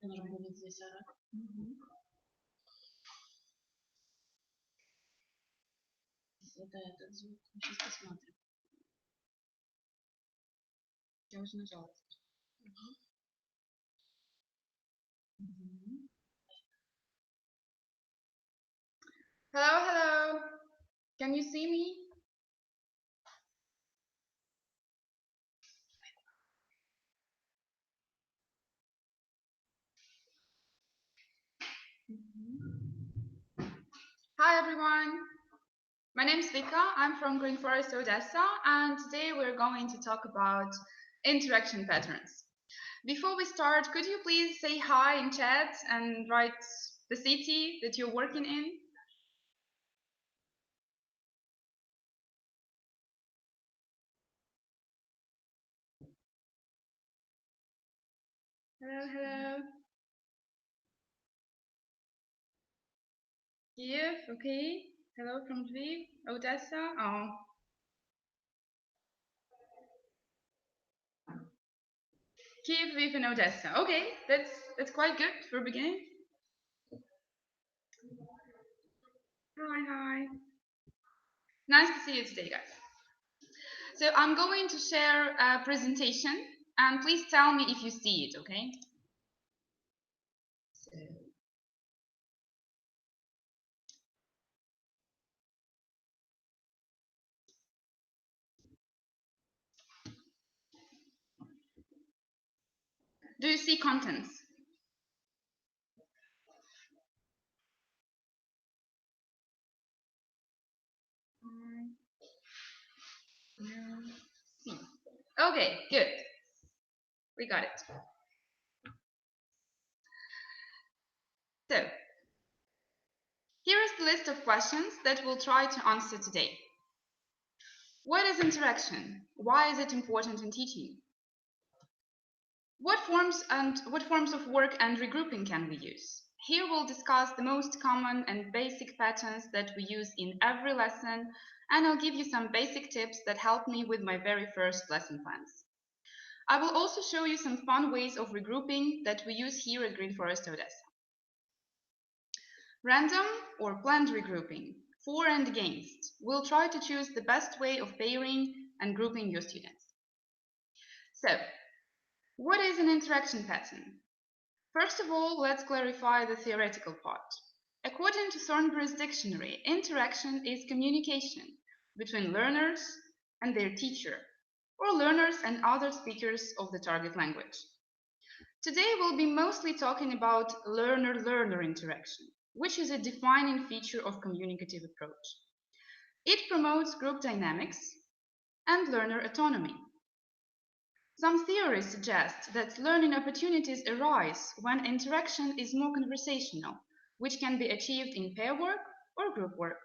Нужно будет здесь орать. Это этот звук. Сейчас посмотрим. Я уже нажала. Hello, hello. Can you see me? Hi, everyone. My name is Vika. I'm from Green Forest, Odessa, and today we're going to talk about interaction patterns. Before we start, could you please say hi in chat and write the city that you're working in? Hello, hello. Kiev, okay. Hello from Lviv, Odessa. Oh. Kiev, Lviv, and Odessa. Okay, that's quite good for beginning. Hi. Nice to see you today, guys. So I'm going to share a presentation, and please tell me if you see it, okay? So. Do you see contents? Okay, good. We got it. So, here is the list of questions that we'll try to answer today. What is interaction? Why is it important in teaching? What forms of work and regrouping can we use? Here we'll discuss the most common and basic patterns that we use in every lesson, and I'll give you some basic tips that helped me with my very first lesson plans. I will also show you some fun ways of regrouping that we use here at Green Forest Odessa. Random or planned regrouping, for and against. We'll try to choose the best way of pairing and grouping your students. So, what is an interaction pattern? First of all, let's clarify the theoretical part. According to Thornberry's dictionary, interaction is communication between learners and their teacher, or learners and other speakers of the target language. Today we'll be mostly talking about learner-learner interaction, which is a defining feature of communicative approach. It promotes group dynamics and learner autonomy. Some theories suggest that learning opportunities arise when interaction is more conversational, which can be achieved in pair work or group work.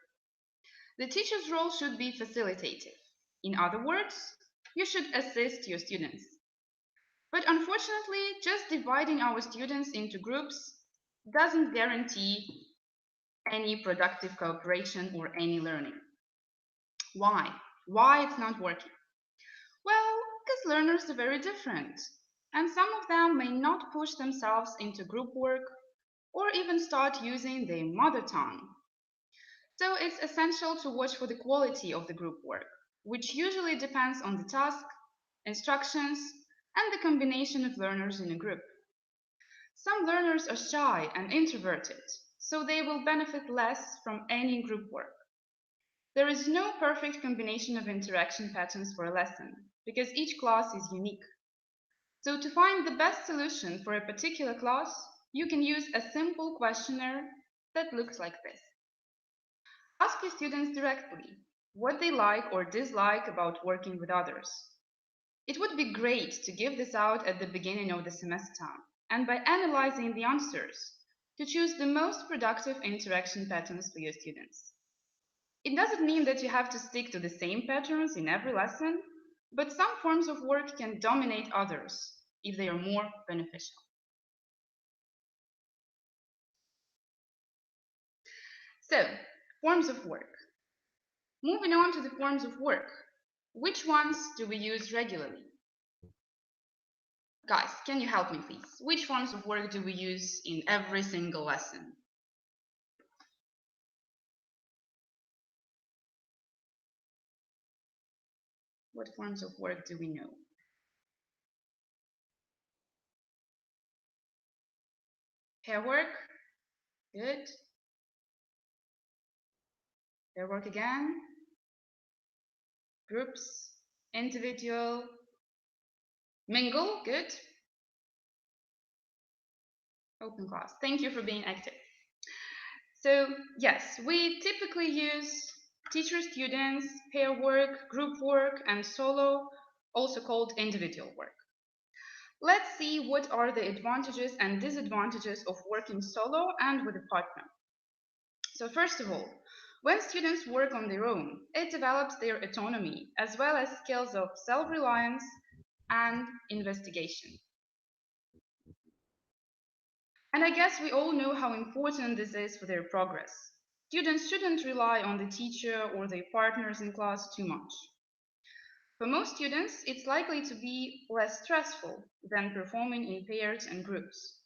The teacher's role should be facilitative. In other words, you should assist your students. But unfortunately, just dividing our students into groups doesn't guarantee any productive cooperation or any learning. Why? Why it's not working? Well, because learners are very different, and some of them may not push themselves into group work or even start using their mother tongue. So it's essential to watch for the quality of the group work, which usually depends on the task, instructions, and the combination of learners in a group. Some learners are shy and introverted, so they will benefit less from any group work. There is no perfect combination of interaction patterns for a lesson, because each class is unique. So to find the best solution for a particular class, you can use a simple questionnaire that looks like this. Ask your students directly what they like or dislike about working with others. It would be great to give this out at the beginning of the semester, and by analyzing the answers, to choose the most productive interaction patterns for your students. It doesn't mean that you have to stick to the same patterns in every lesson, but some forms of work can dominate others if they are more beneficial. So, forms of work. Moving on to the forms of work. Which ones do we use regularly? Guys, can you help me please? Which forms of work do we use in every single lesson? What forms of work do we know? Pair work, good. Pair work again. Groups, individual, mingle, good. Open class. Thank you for being active. So yes, we typically use teacher students, pair work, group work, and solo, also called individual work. Let's see what are the advantages and disadvantages of working solo and with a partner. So first of all, when students work on their own, it develops their autonomy as well as skills of self-reliance and investigation. And I guess we all know how important this is for their progress. Students shouldn't rely on the teacher or their partners in class too much. For most students, it's likely to be less stressful than performing in pairs and groups,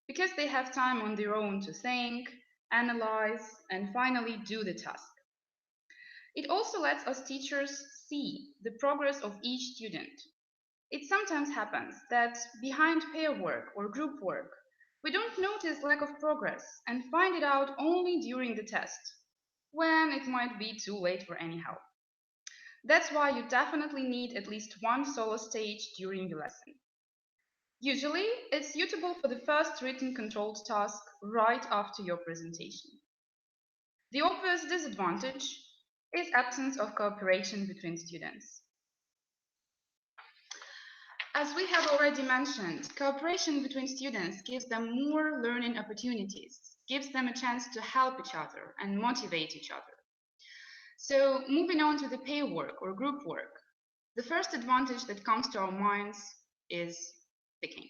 because they have time on their own to think, analyze, and finally do the task. It also lets us teachers see the progress of each student. It sometimes happens that behind pair work or group work, we don't notice lack of progress and find it out only during the test, when it might be too late for any help. That's why you definitely need at least one solo stage during the lesson. Usually, it's suitable for the first written controlled task right after your presentation. The obvious disadvantage is absence of cooperation between students. As we have already mentioned, cooperation between students gives them more learning opportunities, gives them a chance to help each other and motivate each other. So moving on to the pair work or group work, the first advantage that comes to our minds is speaking.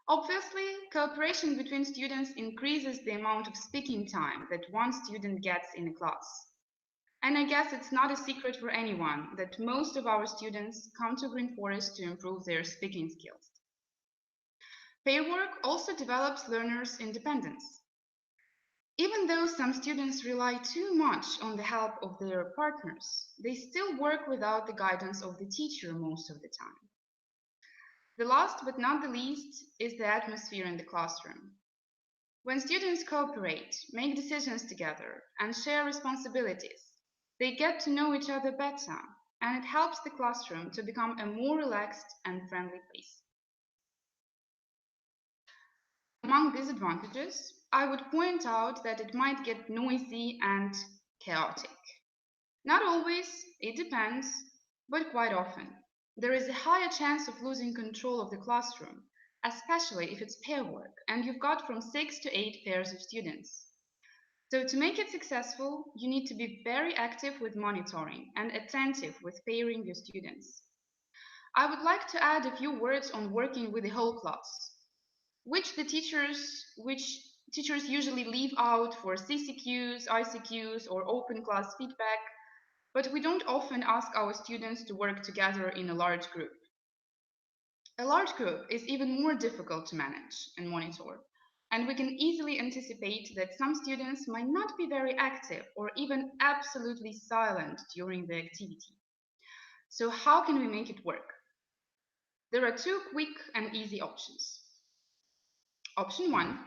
Obviously, cooperation between students increases the amount of speaking time that one student gets in a class. And I guess it's not a secret for anyone that most of our students come to Green Forest to improve their speaking skills. Pair work also develops learners' independence. Even though some students rely too much on the help of their partners, they still work without the guidance of the teacher most of the time. The last but not the least is the atmosphere in the classroom. When students cooperate, make decisions together, and share responsibilities, they get to know each other better, and it helps the classroom to become a more relaxed and friendly place. Among disadvantages, I would point out that it might get noisy and chaotic. Not always, it depends, but quite often. There is a higher chance of losing control of the classroom, especially if it's pair work and you've got from 6 to 8 pairs of students. So to make it successful, you need to be very active with monitoring and attentive with pairing your students. I would like to add a few words on working with the whole class, which teachers usually leave out for CCQs, ICQs, or open class feedback, but we don't often ask our students to work together in a large group. A large group is even more difficult to manage and monitor, and we can easily anticipate that some students might not be very active or even absolutely silent during the activity. So how can we make it work? There are two quick and easy options. Option 1,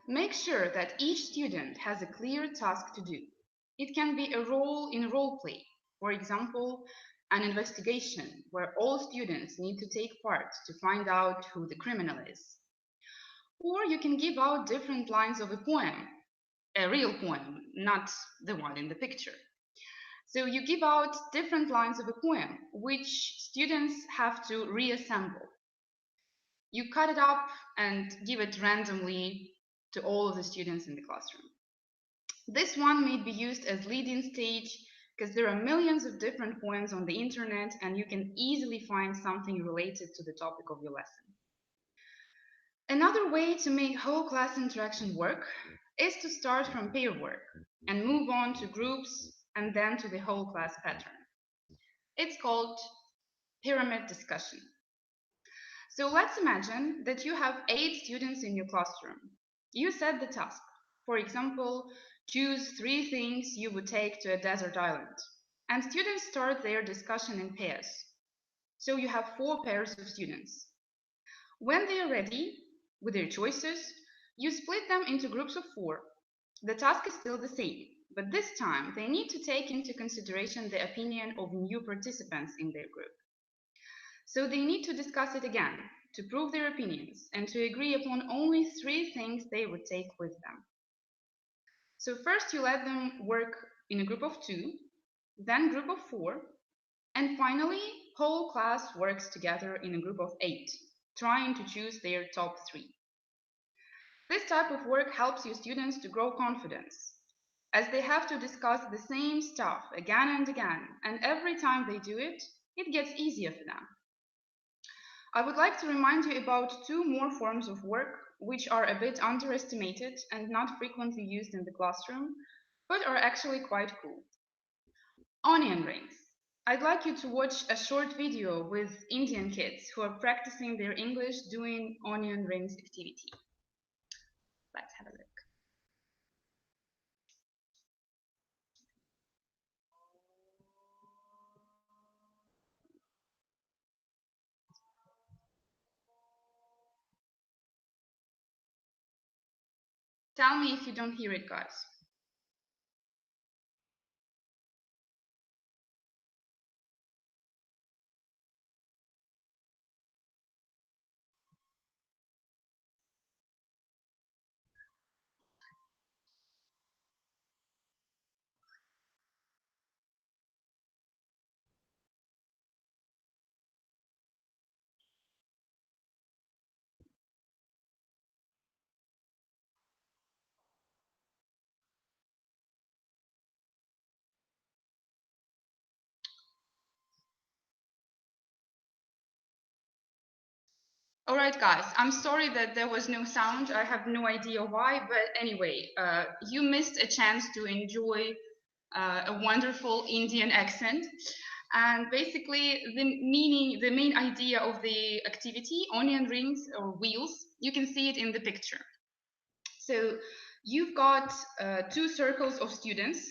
make sure that each student has a clear task to do. It can be a role in role play, for example, an investigation where all students need to take part to find out who the criminal is. Or you can give out different lines of a poem, a real poem, not the one in the picture. So you give out different lines of a poem, which students have to reassemble. You cut it up and give it randomly to all of the students in the classroom. This one may be used as lead-in stage because there are millions of different poems on the internet and you can easily find something related to the topic of your lesson. Another way to make whole class interaction work is to start from pair work and move on to groups and then to the whole class pattern. It's called pyramid discussion. So let's imagine that you have 8 students in your classroom. You set the task. For example, choose 3 things you would take to a desert island. And students start their discussion in pairs. So you have 4 pairs of students. When they are ready with their choices, you split them into groups of 4. The task is still the same, but this time they need to take into consideration the opinion of new participants in their group. So they need to discuss it again, to prove their opinions, and to agree upon only 3 things they would take with them. So first you let them work in a group of 2, then group of 4, and finally whole class works together in a group of 8, trying to choose their top 3. This type of work helps your students to grow confidence, as they have to discuss the same stuff again and again, and every time they do it, it gets easier for them. I would like to remind you about 2 more forms of work which are a bit underestimated and not frequently used in the classroom, but are actually quite cool. Onion rings. I'd like you to watch a short video with Indian kids who are practicing their English doing onion rings activity. Let's have a look. Tell me if you don't hear it, guys. All right, guys, I'm sorry that there was no sound. I have no idea why, but anyway, you missed a chance to enjoy a wonderful Indian accent. And basically, the main idea of the activity, onion rings or wheels, you can see it in the picture. So you've got 2 circles of students,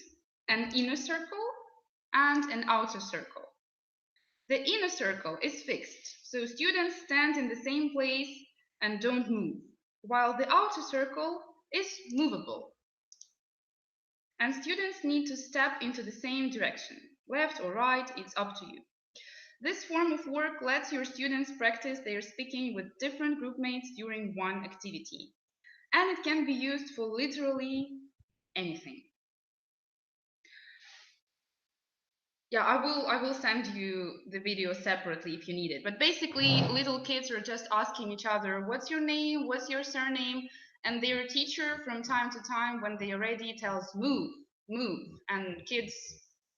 an inner circle and an outer circle. The inner circle is fixed, so students stand in the same place and don't move, while the outer circle is movable, and students need to step into the same direction, left or right, it's up to you. This form of work lets your students practice their speaking with different group mates during one activity, and it can be used for literally anything. Yeah, I will send you the video separately if you need it. But basically, little kids are just asking each other, "What's your name? What's your surname?" And their teacher, from time to time, when they are ready, tells, "Move, move," and kids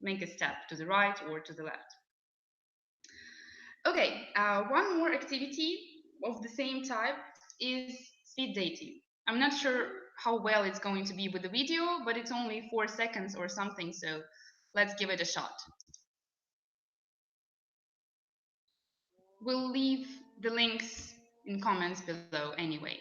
make a step to the right or to the left. Okay, one more activity of the same type is speed dating. I'm not sure how well it's going to be with the video, but it's only 4 seconds or something, so let's give it a shot. We'll leave the links in comments below anyway.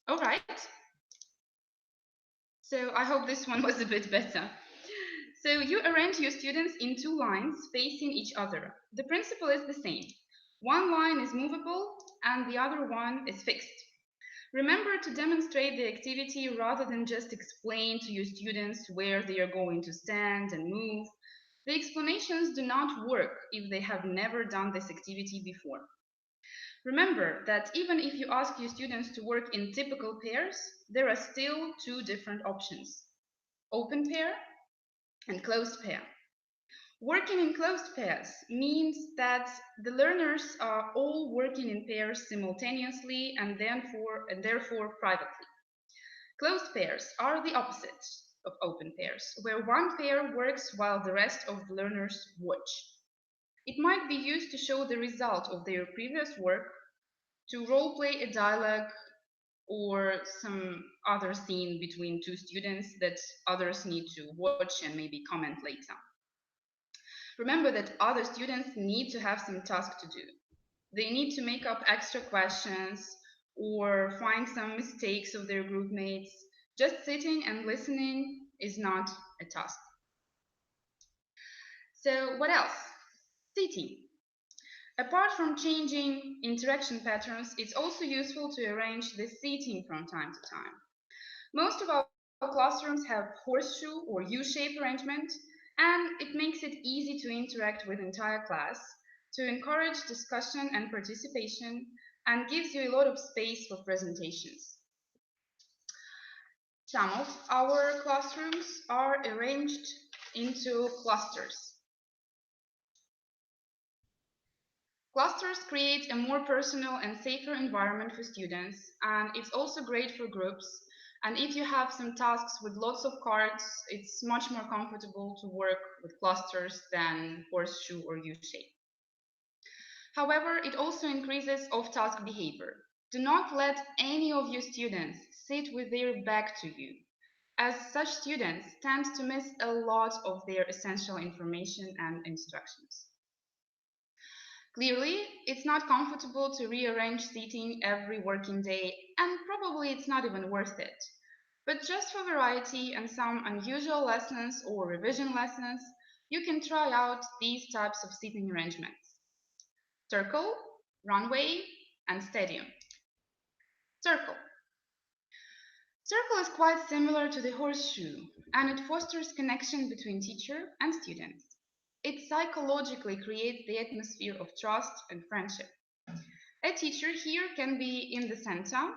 All right. So I hope this one was a bit better. So you arrange your students in 2 lines facing each other. The principle is the same. One line is movable and the other one is fixed. Remember to demonstrate the activity rather than just explain to your students where they are going to stand and move. The explanations do not work if they have never done this activity before. Remember that even if you ask your students to work in typical pairs, there are still 2 different options: open pair and closed pair. Working in closed pairs means that the learners are all working in pairs simultaneously and therefore privately. Closed pairs are the opposite of open pairs, where one pair works while the rest of the learners watch. It might be used to show the result of their previous work, to role play a dialogue or some other scene between two students that others need to watch and maybe comment later. Remember that other students need to have some task to do. They need to make up extra questions or find some mistakes of their group mates. Just sitting and listening is not a task. So what else? Seating. Apart from changing interaction patterns, it's also useful to arrange the seating from time to time. Most of our classrooms have horseshoe or U-shaped arrangement, and it makes it easy to interact with entire class, to encourage discussion and participation, and gives you a lot of space for presentations. Some of our classrooms are arranged into clusters. Clusters create a more personal and safer environment for students, and it's also great for groups. And if you have some tasks with lots of cards, it's much more comfortable to work with clusters than horseshoe or U-shape. However, it also increases off-task behavior. Do not let any of your students sit with their back to you, as such students tend to miss a lot of their essential information and instructions. Clearly, it's not comfortable to rearrange seating every working day, and probably it's not even worth it. But just for variety and some unusual lessons or revision lessons, you can try out these types of seating arrangements: circle, runway, and stadium. Circle. Circle is quite similar to the horseshoe, and it fosters connection between teacher and students. It psychologically creates the atmosphere of trust and friendship. A teacher here can be in the center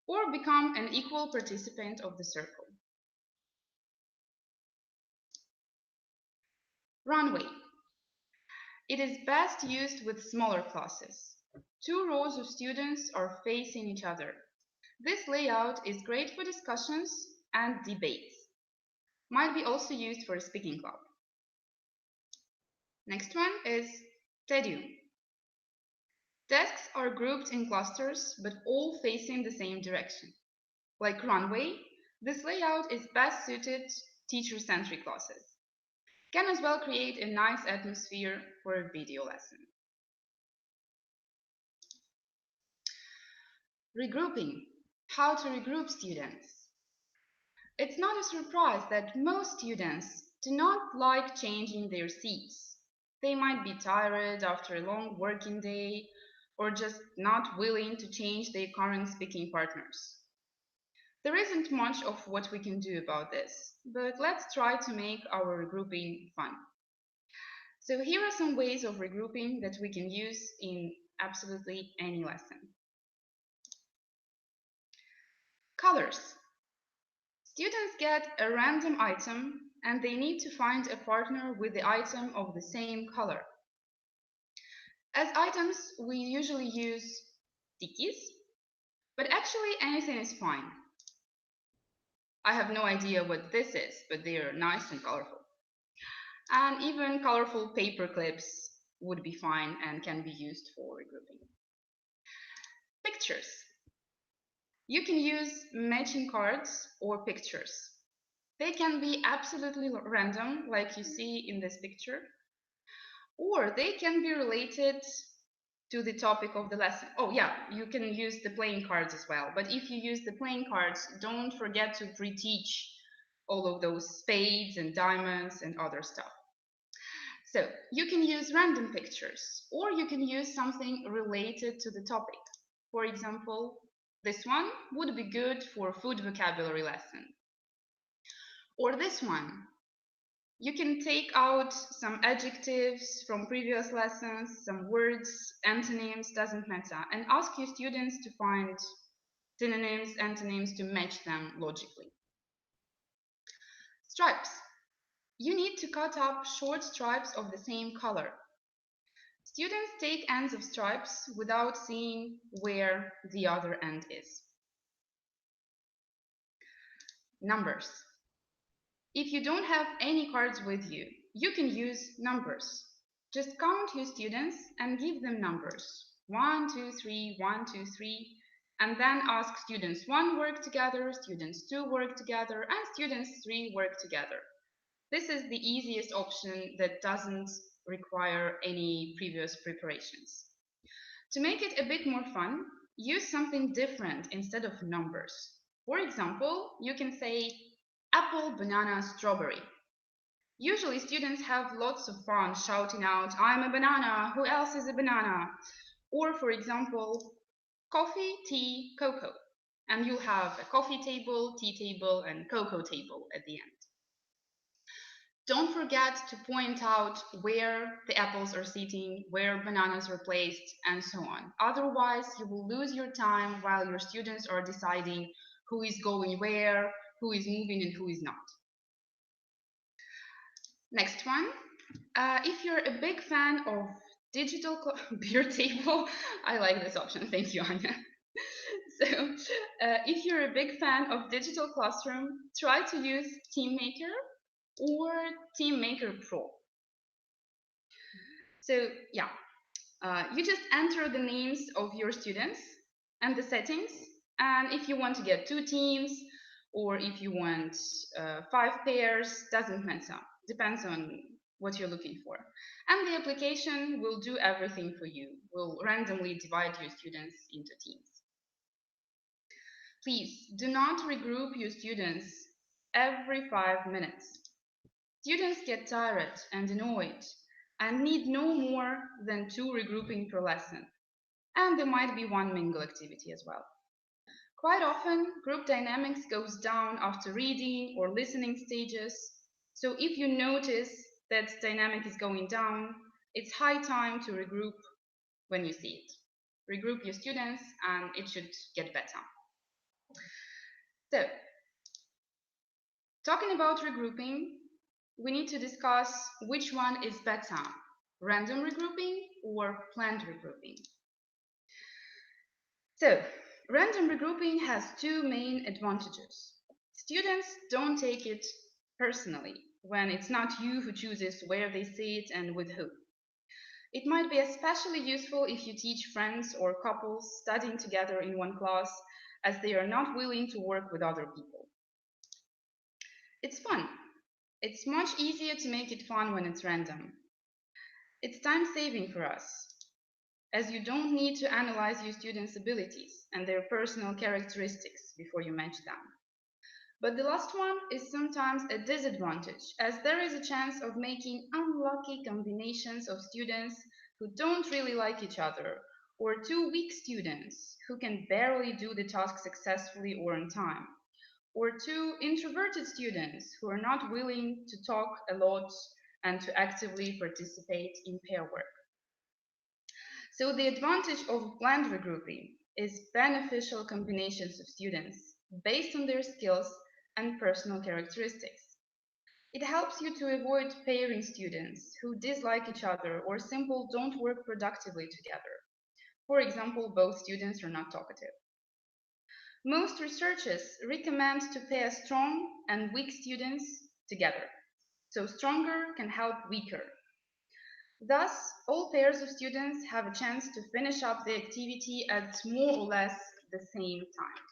or become an equal participant of the circle. Runway. It is best used with smaller classes. Two rows of students are facing each other. This layout is great for discussions and debates. Might be also used for a speaking club. Next one is stadium. Desks are grouped in clusters, but all facing the same direction. Like runway, this layout is best suited teacher-centric classes. Can as well create a nice atmosphere for a video lesson. Regrouping. How to regroup students. It's not a surprise that most students do not like changing their seats. They might be tired after a long working day or just not willing to change their current speaking partners. There isn't much of what we can do about this, but let's try to make our regrouping fun. So here are some ways of regrouping that we can use in absolutely any lesson. Colors. Students get a random item and they need to find a partner with the item of the same color. As items, we usually use stickies, but actually anything is fine. I have no idea what this is, but they are nice and colorful. And even colorful paper clips would be fine and can be used for regrouping. Pictures. You can use matching cards or pictures. They can be absolutely random, like you see in this picture, or they can be related to the topic of the lesson. Oh yeah, you can use the playing cards as well, but if you use the playing cards, don't forget to pre-teach all of those spades and diamonds and other stuff. So you can use random pictures, or you can use something related to the topic. For example, this one would be good for food vocabulary lesson. Or this one. You can take out some adjectives from previous lessons, some words, antonyms, doesn't matter, and ask your students to find synonyms, antonyms to match them logically. Stripes. You need to cut up short stripes of the same color. Students take ends of stripes without seeing where the other end is. Numbers. If you don't have any cards with you, you can use numbers. Just count your students and give them numbers 1, 2, 3, 1, 2, 3, and then ask students 1 work together, students 2 work together, and students 3 work together. This is the easiest option that doesn't require any previous preparations. To make it a bit more fun, use something different instead of numbers. For example, you can say apple, banana, strawberry. Usually students have lots of fun shouting out, I'm a banana, who else is a banana? Or for example, coffee, tea, cocoa. And you'll have a coffee table, tea table, and cocoa table at the end. Don't forget to point out where the apples are sitting, where bananas are placed, and so on. Otherwise, you will lose your time while your students are deciding who is going where, who is moving, and who is not. Next one. If you're a big fan of digital beer table, I like this option. Thank you, Anya. So, if you're a big fan of digital classroom, try to use TeamMaker or TeamMaker Pro. So, yeah, you just enter the names of your students and the settings. And if you want to get 2 teams or if you want 5 pairs, doesn't matter. Depends on what you're looking for. And the application will do everything for you. Will randomly divide your students into teams. Please do not regroup your students every 5 minutes. Students get tired and annoyed and need no more than 2 regrouping per lesson. And there might be 1 mingle activity as well. Quite often, group dynamics goes down after reading or listening stages. So if you notice that dynamic is going down, it's high time to regroup when you see it. Regroup your students and it should get better. So, talking about regrouping, we need to discuss which one is better, random regrouping or planned regrouping. So, random regrouping has 2 main advantages. Students don't take it personally when it's not you who chooses where they sit and with who. It might be especially useful if you teach friends or couples studying together in one class, as they are not willing to work with other people. It's fun. It's much easier to make it fun when it's random. It's time saving for us, as you don't need to analyze your students' abilities and their personal characteristics before you match them. But the last one is sometimes a disadvantage, as there is a chance of making unlucky combinations of students who don't really like each other, or 2 weak students who can barely do the task successfully or on time, or 2 introverted students who are not willing to talk a lot and to actively participate in pair work. So the advantage of planned regrouping is beneficial combinations of students based on their skills and personal characteristics. It helps you to avoid pairing students who dislike each other or simply don't work productively together. For example, both students are not talkative. Most researchers recommend to pair strong and weak students together, so stronger can help weaker. Thus, all pairs of students have a chance to finish up the activity at more or less the same time.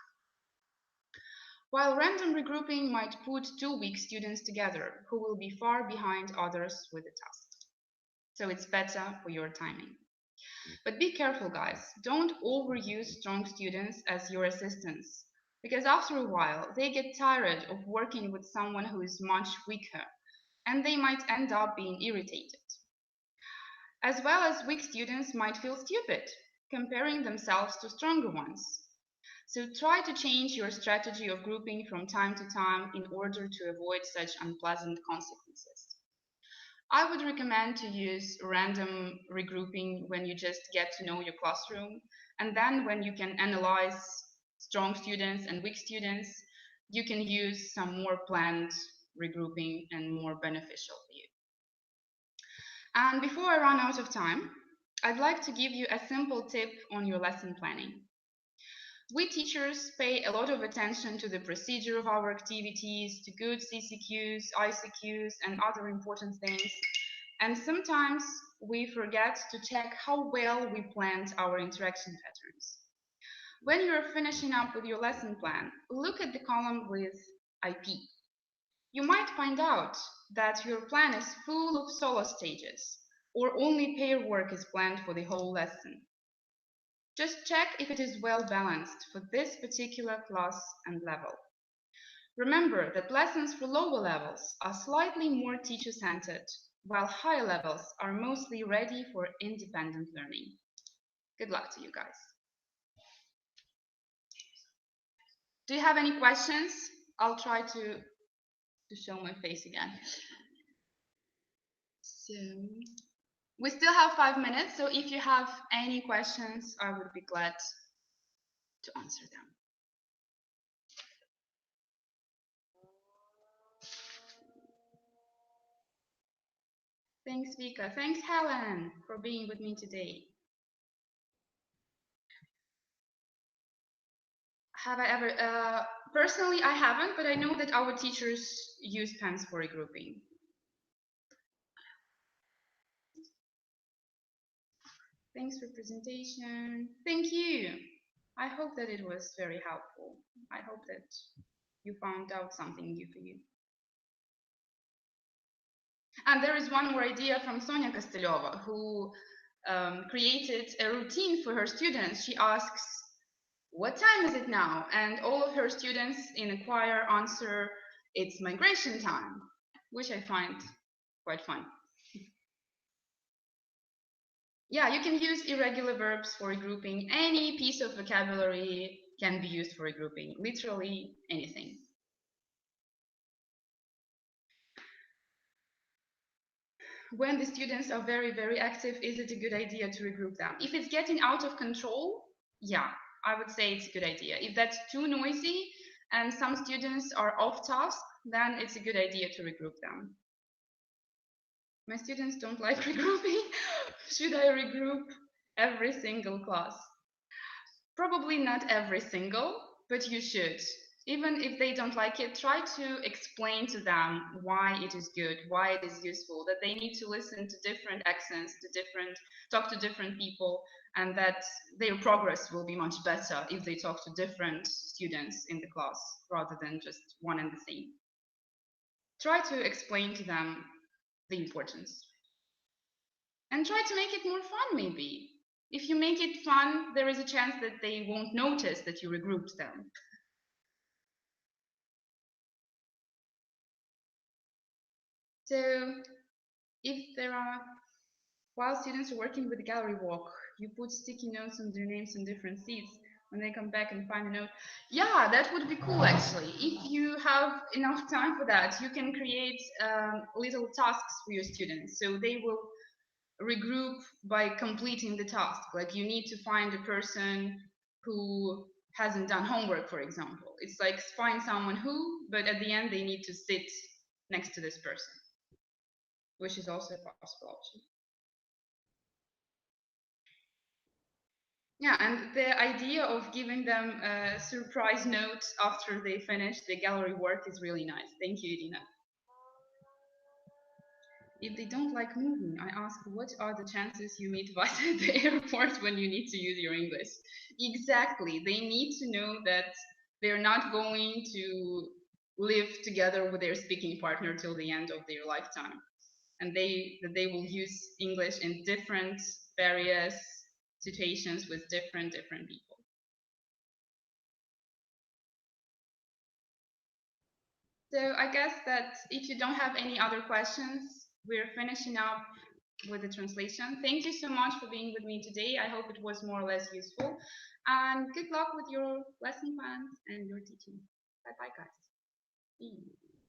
While random regrouping might put 2 weak students together who will be far behind others with the task. So it's better for your timing. But be careful, guys. Don't overuse strong students as your assistants, because after a while they get tired of working with someone who is much weaker, and they might end up being irritated. As well as weak students might feel stupid, comparing themselves to stronger ones. So try to change your strategy of grouping from time to time in order to avoid such unpleasant consequences. I would recommend to use random regrouping when you just get to know your classroom, and then when you can analyze strong students and weak students, you can use some more planned regrouping and more beneficial for you. And before I run out of time, I'd like to give you a simple tip on your lesson planning. We teachers pay a lot of attention to the procedure of our activities, to good CCQs, ICQs, and other important things. And sometimes we forget to check how well we planned our interaction patterns. When you're finishing up with your lesson plan, look at the column with IP. You might find out that your plan is full of solo stages, or only pair work is planned for the whole lesson. Just check if it is well balanced for this particular class and level. Remember that lessons for lower levels are slightly more teacher-centered, while higher levels are mostly ready for independent learning. Good luck to you guys. Do you have any questions? I'll try to show my face again. So, we still have 5 minutes, so if you have any questions, I would be glad to answer them. Thanks, Vika. Thanks, Helen, for being with me today. Have I ever, personally, I haven't, but I know that our teachers use pens for regrouping. Thanks for presentation. Thank you. I hope that it was very helpful. I hope that you found out something new for you. And there is one more idea from Sonia Kostelova, who created a routine for her students. She asks, "What time is it now?" And all of her students in a choir answer, "It's migration time," which I find quite fun. Yeah, you can use irregular verbs for regrouping. Any piece of vocabulary can be used for regrouping, literally anything. When the students are very, very active, is it a good idea to regroup them? If it's getting out of control, yeah, I would say it's a good idea. If that's too noisy and some students are off task, then it's a good idea to regroup them. My students don't like regrouping. Should I regroup every single class? Probably not every single, but you should. Even if they don't like it, try to explain to them why it is good, why it is useful, that they need to listen to different accents, talk to different people, and that their progress will be much better if they talk to different students in the class rather than just one and the same. Try to explain to them the importance. And try to make it more fun, maybe. If you make it fun, there is a chance that they won't notice that you regrouped them. So if there are, while students are working with the gallery walk, you put sticky notes on their names on different seats. When they come back and find a note, yeah, that would be cool actually. If you have enough time for that, you can create little tasks for your students. So they will regroup by completing the task. Like you need to find a person who hasn't done homework, for example. It's like find someone who, but at the end they need to sit next to this person, which is also a possible option. Yeah, and the idea of giving them a surprise note after they finish the gallery work is really nice. Thank you, Irina. If they don't like moving, I ask, what are the chances you meet Vita at the airport when you need to use your English? Exactly. They need to know that they're not going to live together with their speaking partner till the end of their lifetime. And that they will use English in different various situations with different people. So I guess that if you don't have any other questions, we're finishing up with the translation. Thank you so much for being with me today. I hope it was more or less useful. And good luck with your lesson plans and your teaching. Bye bye, guys. See you.